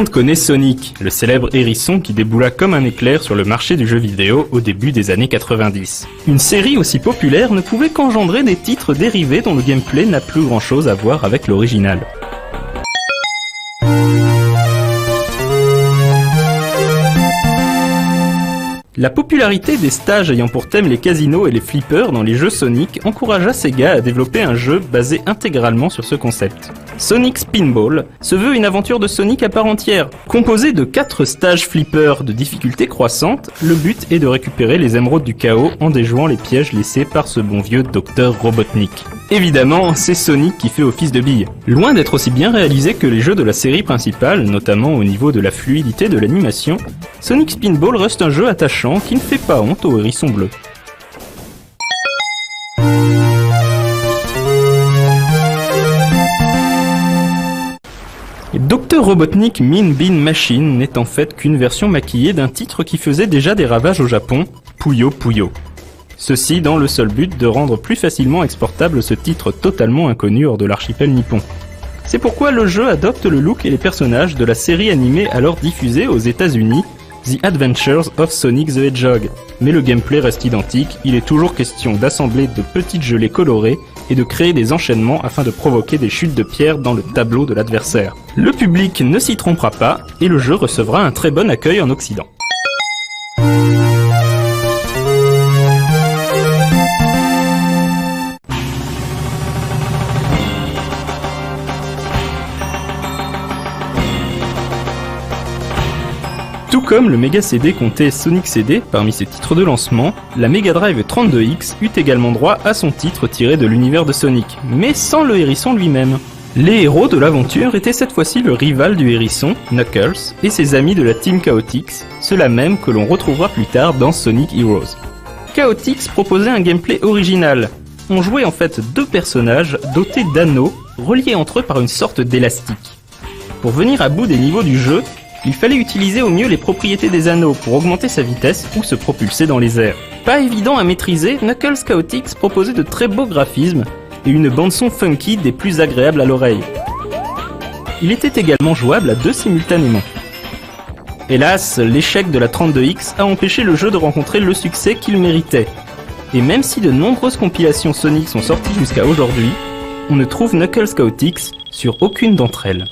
monde connaît Sonic, le célèbre hérisson qui déboula comme un éclair sur le marché du jeu vidéo au début des années 90. Une série aussi populaire ne pouvait qu'engendrer des titres dérivés dont le gameplay n'a plus grand chose à voir avec l'original. La popularité des stages ayant pour thème les casinos et les flippers dans les jeux Sonic encouragea Sega à développer un jeu basé intégralement sur ce concept. Sonic Spinball se veut une aventure de Sonic à part entière. Composé de 4 stages flippers de difficulté croissante, le but est de récupérer les émeraudes du chaos en déjouant les pièges laissés par ce bon vieux Dr Robotnik. Évidemment, c'est Sonic qui fait office de bille. Loin d'être aussi bien réalisé que les jeux de la série principale, notamment au niveau de la fluidité de l'animation, Sonic Spinball reste un jeu attachant qui ne fait pas honte au hérisson bleu. Dr Robotnik Mean Bean Machine n'est en fait qu'une version maquillée d'un titre qui faisait déjà des ravages au Japon, Puyo Puyo. Ceci dans le seul but de rendre plus facilement exportable ce titre totalement inconnu hors de l'archipel nippon. C'est pourquoi le jeu adopte le look et les personnages de la série animée alors diffusée aux États-Unis, The Adventures of Sonic the Hedgehog. Mais le gameplay reste identique, il est toujours question d'assembler de petites gelées colorées et de créer des enchaînements afin de provoquer des chutes de pierre dans le tableau de l'adversaire. Le public ne s'y trompera pas et le jeu recevra un très bon accueil en Occident. Tout comme le Mega CD comptait Sonic CD parmi ses titres de lancement, la Mega Drive 32X eut également droit à son titre tiré de l'univers de Sonic, mais sans le hérisson lui-même. Les héros de l'aventure étaient cette fois-ci le rival du hérisson, Knuckles, et ses amis de la Team Chaotix, ceux-là même que l'on retrouvera plus tard dans Sonic Heroes. Chaotix proposait un gameplay original. On jouait en fait 2 personnages dotés d'anneaux, reliés entre eux par une sorte d'élastique. Pour venir à bout des niveaux du jeu, il fallait utiliser au mieux les propriétés des anneaux pour augmenter sa vitesse ou se propulser dans les airs. Pas évident à maîtriser, Knuckles Chaotix proposait de très beaux graphismes et une bande-son funky des plus agréables à l'oreille. Il était également jouable à 2 simultanément. Hélas, l'échec de la 32X a empêché le jeu de rencontrer le succès qu'il méritait. Et même si de nombreuses compilations Sonic sont sorties jusqu'à aujourd'hui, on ne trouve Knuckles Chaotix sur aucune d'entre elles.